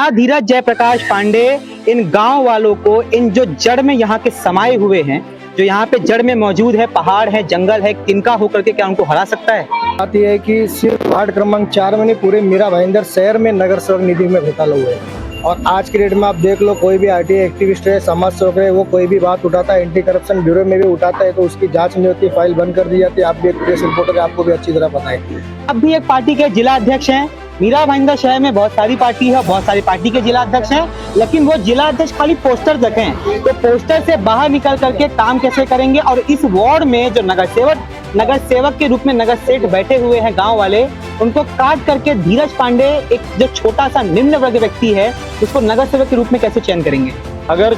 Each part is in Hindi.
जहां धीरज जयप्रकाश पांडे इन गांव वालों को, इन जो जड़ में यहाँ के समाये हुए हैं, जो यहाँ पे जड़ में मौजूद है, पहाड़ है, जंगल है, तिनका होकर के क्या उनको हरा सकता है? बात यह है कि सिर्फ वार्ड क्रमांक 4 में नहीं, पूरे मीरा भाईंदर शहर में नगर सेवक निधि में घोटाला हुआ है। और आज की डेट में आप देख लो, कोई भी आरटीआई एक्टिविस्ट है, समाज सेवक है, वो कोई भी बात उठाता है, एंटी करप्शन ब्यूरो में भी उठाता है तो उसकी जांच नहीं होती, फाइल बंद कर दी जाती है। आप भी एक प्रेस रिपोर्टर है, आपको भी अच्छी तरह पता है। आप भी एक पार्टी के जिला अध्यक्ष हैं। मीरा भाईंदर शहर में बहुत सारी पार्टी है, बहुत सारी पार्टी के जिला अध्यक्ष हैं, लेकिन वो जिला अध्यक्ष खाली पोस्टर रखें, तो पोस्टर से बाहर निकल करके काम कैसे करेंगे? और इस वार्ड में जो नगर सेवक के रूप में नगर सेठ बैठे हुए हैं गांव वाले, उनको काट करके धीरज पांडे, एक जो छोटा सा निम्न वर्ग व्यक्ति है, उसको नगर सेवक के रूप में कैसे चयन करेंगे? अगर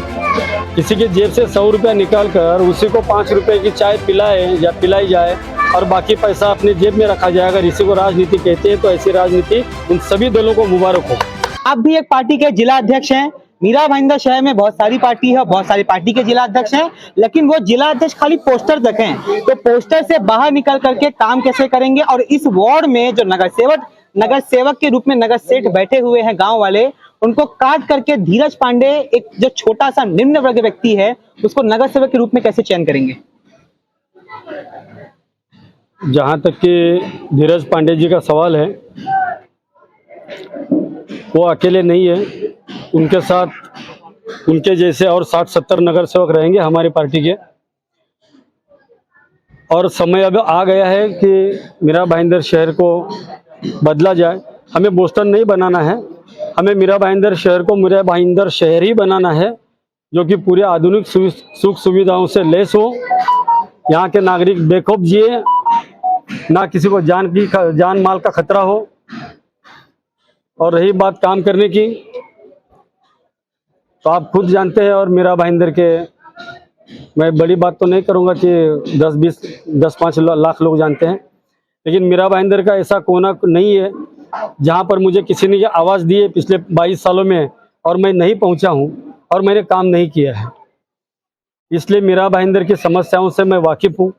किसी की जेब से 100 रुपया निकाल कर उसी को 5 रुपए की चाय पिलाए या पिलाई जाए और बाकी पैसा अपने जेब में रखा जाए, अगर इसी को राजनीति कहते हैं तो ऐसी राजनीति उन सभी दलों को मुबारक हो। आप भी एक पार्टी के जिला अध्यक्ष हैं। मीरा भाईंदर शहर में बहुत सारी पार्टी है, बहुत सारी पार्टी के जिला अध्यक्ष हैं, लेकिन वो जिला अध्यक्ष खाली पोस्टर रखें, तो पोस्टर से बाहर निकल करके काम कैसे करेंगे? और इस वार्ड में जो नगर सेवक के रूप में नगर सेठ बैठे हुए हैं गांव वाले, उनको काट करके धीरज पांडे, एक जो छोटा सा निम्न वर्ग व्यक्ति है, उसको नगर सेवक के रूप में कैसे चयन करेंगे? जहाँ तक कि धीरज पांडे जी का सवाल है, वो अकेले नहीं है, उनके साथ उनके जैसे और 60-70 नगर सेवक रहेंगे हमारी पार्टी के। और समय अब आ गया है कि मीरा भाईंदर शहर को बदला जाए। हमें बोस्टन नहीं बनाना है, हमें मीरा भाईंदर शहर को मीरा भाईंदर शहर ही बनाना है, जो कि पूरे आधुनिक सुख सुविधाओं से लैस हो। यहाँ के नागरिक बेखौफ जिए, ना किसी को जान माल का खतरा हो। और रही बात काम करने की, तो आप खुद जानते हैं, और मीरा भाईंदर के, मैं बड़ी बात तो नहीं करूंगा कि 10-5 लाख लोग जानते हैं, लेकिन मीरा भाईंदर का ऐसा कोना नहीं है जहां पर मुझे किसी ने आवाज़ दी है पिछले 22 सालों में और मैं नहीं पहुंचा हूं और मैंने काम नहीं किया है। इसलिए मीरा भाईंदर की समस्याओं से मैं वाकिफ हूं,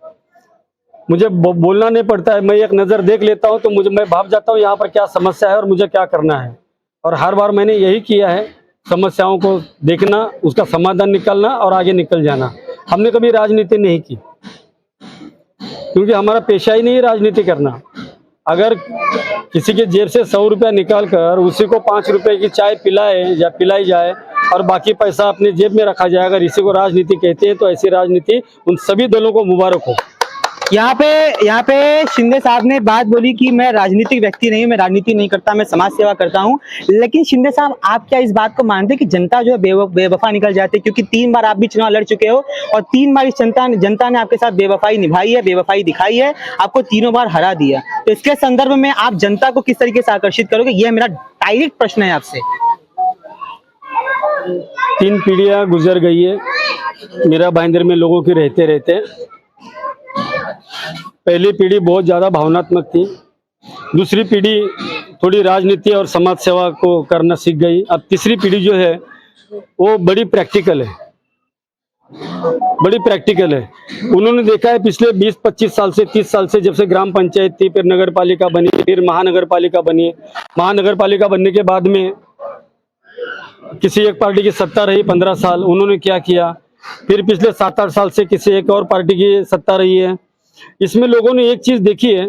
मुझे बोलना नहीं पड़ता है। मैं एक नज़र देख लेता हूं तो मैं भाप जाता हूं यहाँ पर क्या समस्या है और मुझे क्या करना है। और हर बार मैंने यही किया है, समस्याओं को देखना, उसका समाधान निकालना और आगे निकल जाना। हमने कभी राजनीति नहीं की, क्योंकि हमारा पेशा ही नहीं है राजनीति करना। अगर किसी के जेब से 100 रुपया निकाल कर उसी को 5 रुपए की चाय पिलाए या पिलाई जाए और बाकी पैसा अपने जेब में रखा जाए, अगर इसी को राजनीति कहते हैं तो ऐसी राजनीति उन सभी दलों को मुबारक हो। यहाँ पे शिंदे साहब ने बात बोली कि मैं राजनीतिक व्यक्ति नहीं हूँ, मैं राजनीति नहीं करता, मैं समाज सेवा करता हूँ। लेकिन शिंदे साहब, आप क्या इस बात को मानते हैं कि जनता जो है बेवफा निकल जाती है? क्योंकि 3 बार आप भी चुनाव लड़ चुके हो और 3 बार इस जनता ने आपके साथ बेवफाई निभाई है, बेवफाई दिखाई है, आपको तीनों बार हरा दिया। तो इसके संदर्भ में आप जनता को किस तरीके से आकर्षित करोगे? यह मेरा डायरेक्ट प्रश्न है आपसे। 3 पीढ़ियां गुजर गई है मीरा भाईंदर में लोगों की रहते रहते। पहली पीढ़ी बहुत ज़्यादा भावनात्मक थी, दूसरी पीढ़ी थोड़ी राजनीति और समाज सेवा को करना सीख गई। अब तीसरी पीढ़ी जो है वो बड़ी प्रैक्टिकल है, बड़ी प्रैक्टिकल है। उन्होंने देखा है पिछले 20-25 साल से, 30 साल से, जब से ग्राम पंचायत थी, फिर नगर पालिका बनी, फिर महानगर पालिका बनी। महानगर पालिका बनने के बाद में किसी एक पार्टी की सत्ता रही 15 साल, उन्होंने क्या किया। फिर पिछले 7-8 साल से किसी एक और पार्टी की सत्ता रही है। इसमें लोगों ने एक चीज देखी है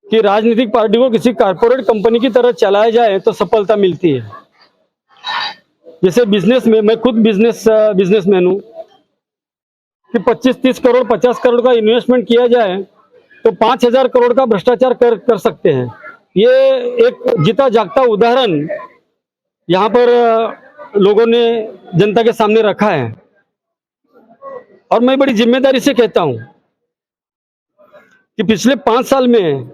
कि राजनीतिक पार्टी को किसी कारपोरेट कंपनी की तरह चलाया जाए तो सफलता मिलती है। जैसे बिजनेस में, मैं खुद बिजनेसमैन हूँ, कि 25-30 करोड़ 50 करोड़ का इन्वेस्टमेंट किया जाए तो 5000 करोड़ का भ्रष्टाचार कर सकते हैं। ये एक जीता जागता उदाहरण यहाँ पर लोगों ने जनता के सामने रखा है। और मैं बड़ी जिम्मेदारी से कहता हूँ कि पिछले 5 साल में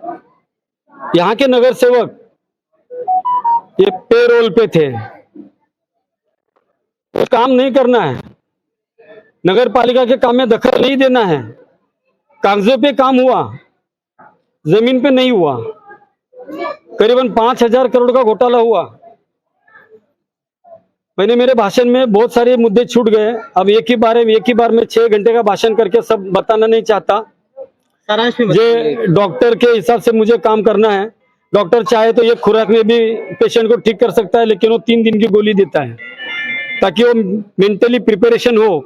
यहाँ के नगर सेवक ये पेरोल पे थे, तो काम नहीं करना है, नगर पालिका के काम में दखल नहीं देना है। कागजों पे काम हुआ, जमीन पे नहीं हुआ। करीबन 5000 करोड़ का घोटाला हुआ। मैंने मेरे भाषण में बहुत सारे मुद्दे छूट गए। अब एक ही बार में 6 घंटे का भाषण करके सब बताना नहीं चाहता। ये डॉक्टर के हिसाब से मुझे काम करना है। डॉक्टर चाहे तो एक खुराक में भी पेशेंट को ठीक कर सकता है, लेकिन वो 3 दिन की गोली देता है ताकि वो मेंटली प्रिपरेशन हो।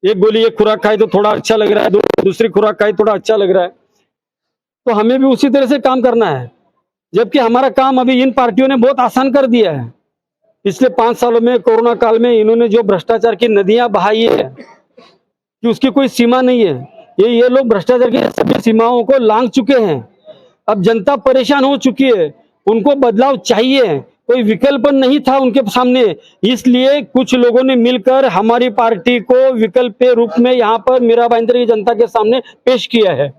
एक गोली एक खुराक खाए तो थोड़ा अच्छा लग रहा है, दूसरी खुराक खाए थोड़ा अच्छा लग रहा है। तो हमें भी उसी तरह से काम करना है, जबकि हमारा काम अभी इन पार्टियों ने बहुत आसान कर दिया है। पिछले 5 सालों में कोरोना काल में इन्होंने जो भ्रष्टाचार की नदियां बहाई है कि उसकी कोई सीमा नहीं है। ये लोग भ्रष्टाचार की सभी सीमाओं को लांघ चुके हैं। अब जनता परेशान हो चुकी है, उनको बदलाव चाहिए, कोई विकल्प नहीं था उनके सामने। इसलिए कुछ लोगों ने मिलकर हमारी पार्टी को विकल्प के रूप में यहाँ पर मीरा भाईंदर की जनता के सामने पेश किया है।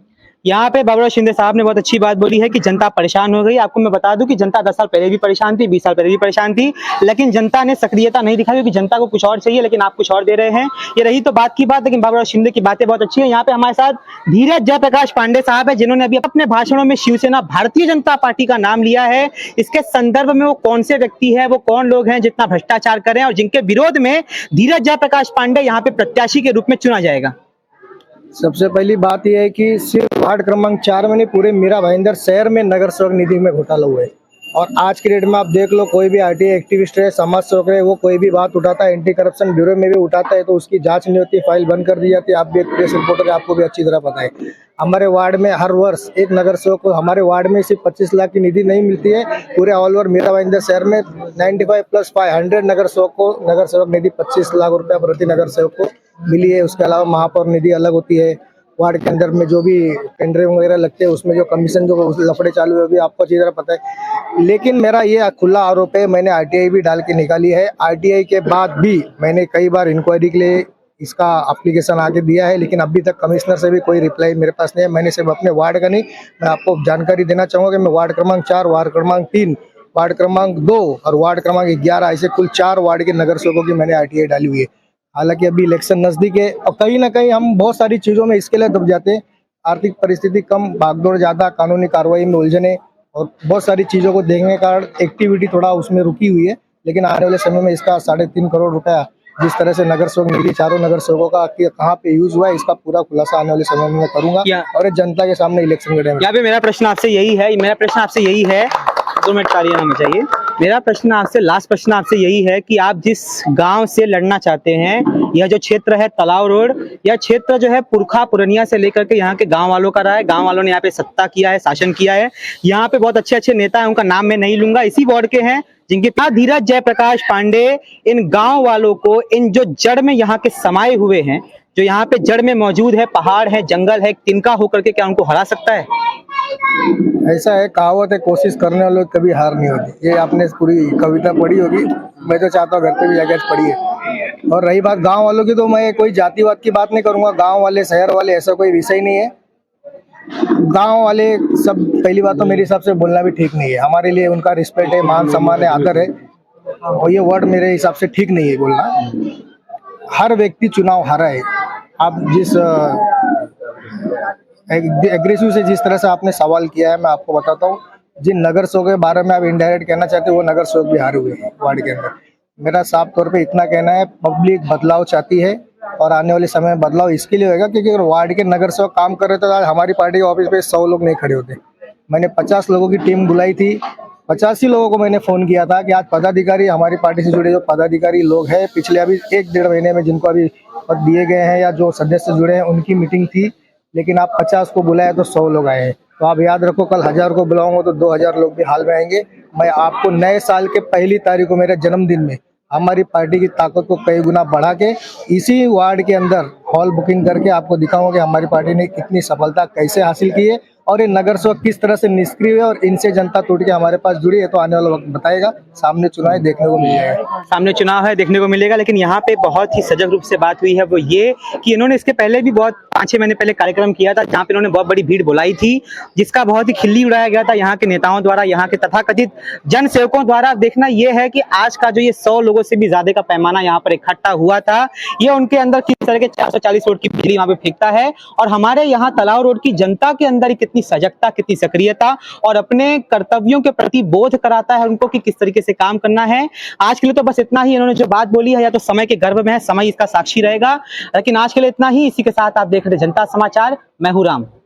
यहाँ पे बाबूराव शिंदे साहब ने बहुत अच्छी बात बोली है कि जनता परेशान हो गई। आपको मैं बता दूं कि जनता 10 साल पहले भी परेशान थी, 20 साल पहले भी परेशान थी, लेकिन जनता ने सक्रियता नहीं दिखाई क्योंकि जनता को कुछ और चाहिए, लेकिन आप कुछ और दे रहे हैं। ये रही तो बात की बात, लेकिन बाबूराव शिंदे की बातें बहुत अच्छी है। यहाँ पे हमारे साथ धीरज जयप्रकाश पांडे साहब है, जिन्होंने अभी अपने भाषणों में शिवसेना भारतीय जनता पार्टी का नाम लिया है। इसके संदर्भ में वो कौन से व्यक्ति है, वो कौन लोग हैं जितना भ्रष्टाचार करें और जिनके विरोध में धीरज जयप्रकाश पांडे यहाँ पे प्रत्याशी के रूप में चुना जाएगा। सबसे पहली बात यह है कि सिर्फ वार्ड क्रमांक 4 में नहीं, पूरे मीरा भाईंदर शहर में नगर सेवक निधि में घोटाला हुआ है। और आज की डेट में आप देख लो, कोई भी आरटीआई एक्टिविस्ट है, समाज सेवक है, वो कोई भी बात उठाता है, एंटी करप्शन ब्यूरो में भी उठाता है तो उसकी जांच नहीं होती, फाइल बंद कर दी जाती है। आप भी एक प्रेस रिपोर्टर है, आपको भी अच्छी तरह पता है। हमारे वार्ड में हर वर्ष एक नगर सेवक को, हमारे वार्ड में सिर्फ 25 लाख की निधि नहीं मिलती है, पूरे ऑल ओवर मीरा भाईंदर शहर में 95 + 500 नगर सेवक निधि 25 लाख रुपया प्रति नगर सेवक को मिली है। उसके अलावा महापौर निधि अलग होती है। वार्ड के अंदर में जो भी टेंडर वगैरह लगते हैं उसमें जो कमीशन जो लफड़े चालू है, भी आपको अच्छी तरह पता है। लेकिन मेरा ये खुला आरोप है, मैंने आरटीआई भी डाल के निकाली है। आरटीआई के बाद भी मैंने कई बार इंक्वायरी के लिए इसका एप्लीकेशन आके दिया है, लेकिन अभी तक कमिश्नर से भी कोई रिप्लाई मेरे पास नहीं है। मैंने सिर्फ अपने वार्ड का नहीं, मैं आपको जानकारी देना चाहूँगा कि मैं वार्ड क्रमांक 4, वार्ड क्रमांक 3, वार्ड क्रमांक 2 और वार्ड क्रमांक 11, ऐसे कुल 4 वार्ड के नगर सेवकों की मैंने आरटीआई डाली हुई है। हालांकि अभी इलेक्शन नजदीक है और कहीं ना कहीं हम बहुत सारी चीज़ों में इसके लिए दब जाते हैं। आर्थिक परिस्थिति कम, भागदौड़ ज़्यादा, कानूनी कार्रवाई में उलझने और बहुत सारी चीज़ों को देखने के कारण एक्टिविटी थोड़ा उसमें रुकी हुई है। लेकिन आने वाले समय में इसका 3.5 करोड़ रुपया जिस तरह से नगर सेवक निधि चारों नगर सेवकों का कहाँ पे यूज हुआ है, इसका पूरा खुलासा आने वाले समय में मैं करूंगा और जनता के सामने इलेक्शन के टाइम। यहाँ पे मेरा प्रश्न आपसे यही है 2 मिनट तालियां होना चाहिए। मेरा प्रश्न आपसे, लास्ट प्रश्न आपसे यही है कि आप जिस गांव से लड़ना चाहते हैं, यह जो क्षेत्र है तलाव रोड, यह क्षेत्र जो है पुरखा पुरनिया से लेकर के यहाँ के गांव वालों का रहा है। गांव वालों ने यहाँ पे सत्ता किया है, शासन किया है। यहाँ पे बहुत अच्छे अच्छे नेता हैं, उनका नाम मैं नहीं लूंगा, इसी वार्ड के हैं जिनके पास धीरज जयप्रकाश पांडे इन गांव वालों को, इन जो जड़ में यहाँ के समाये हुए हैं, जो यहाँ पे जड़ में मौजूद है, पहाड़ है, जंगल है, तिनका होकर के क्या उनको हरा सकता है? ऐसा है, कहावत है, कोशिश करने वालों की कभी हार नहीं होती। ये आपने पूरी कविता पढ़ी होगी, मैं तो चाहता हूँ घर पे भी जाकर पढ़िए। और रही बात गांव वालों की, तो मैं कोई जातिवाद की बात नहीं करूंगा। गांव वाले, शहर वाले, ऐसा कोई विषय नहीं है। गांव वाले सब, पहली बात तो मेरे हिसाब से बोलना भी ठीक नहीं है। हमारे लिए उनका रिस्पेक्ट है, मान सम्मान है, आदर है, और ये वर्ड मेरे हिसाब से ठीक नहीं है बोलना। हर व्यक्ति चुनाव हारा है। आप जिस एग्रेसिव से जिस तरह से आपने सवाल किया है, मैं आपको बताता हूँ, जिन नगर सेवकों के बारे में आप इनडायरेक्ट कहना चाहते हो, वो नगर सेवक भी हारे हुए हैं वार्ड के अंदर। मेरा साफ तौर पे इतना कहना है, पब्लिक बदलाव चाहती है और आने वाले समय में बदलाव इसके लिए होगा क्योंकि अगर वार्ड के नगर सेवक काम कर रहे तो आज हमारी पार्टी के ऑफिस पे 100 लोग नहीं खड़े होते। मैंने 50 लोगों की टीम बुलाई थी, 85 लोगों को मैंने फ़ोन किया था कि आज पदाधिकारी, हमारी पार्टी से जुड़े जो पदाधिकारी लोग हैं, पिछले अभी 1-1.5 महीने में जिनको अभी पद दिए गए हैं या जो सदस्य जुड़े हैं, उनकी मीटिंग थी। लेकिन आप 50 को बुलाए तो 100 लोग आए हैं। तो आप याद रखो, कल 1000 को बुलाऊंगा तो 2000 लोग भी हाल में आएंगे। मैं आपको नए साल के पहली तारीख को, मेरे जन्मदिन में, हमारी पार्टी की ताकत को कई गुना बढ़ा के इसी वार्ड के अंदर हॉल बुकिंग करके आपको दिखाऊंगा कि हमारी पार्टी ने कितनी सफलता कैसे हासिल की है और ये नगर सेवक किस तरह से निष्क्रिय है और इनसे जनता टूट के हमारे पास जुड़ी है। तो आने वाला वक्त बताएगा, सामने चुनाव देखने को मिल जाएगा। सामने चुनाव है, देखने को मिलेगा। लेकिन यहाँ पे बहुत ही सजग रूप से बात हुई है, वो ये कि इन्होंने इसके पहले भी बहुत 5-6 महीने पहले कार्यक्रम किया था जहाँ पे इन्होंने बहुत बड़ी भीड़ बुलाई थी, जिसका बहुत ही खिल्ली उड़ाया गया था यहाँ के नेताओं द्वारा, यहाँ के तथाकथित जन सेवकों द्वारा। देखना यह है कि आज का जो ये 100 लोगों से भी ज्यादा का पैमाना यहाँ पर इकट्ठा हुआ था, ये उनके अंदर किस तरह के 440 वोट की बिजली वहां पे फेंकता है। और हमारे यहाँ तलाव रोड की जनता के अंदर कितनी सजगता, कितनी सक्रियता और अपने कर्तव्यों के प्रति बोध कराता है उनको कि किस तरीके से काम करना है। आज के लिए तो बस इतना ही। इन्होंने जो बात बोली है या तो समय के गर्भ में है, समय इसका साक्षी रहेगा। लेकिन आज के लिए इतना ही। इसी के साथ आप देख रहे जनता समाचार, मैं हूं राम।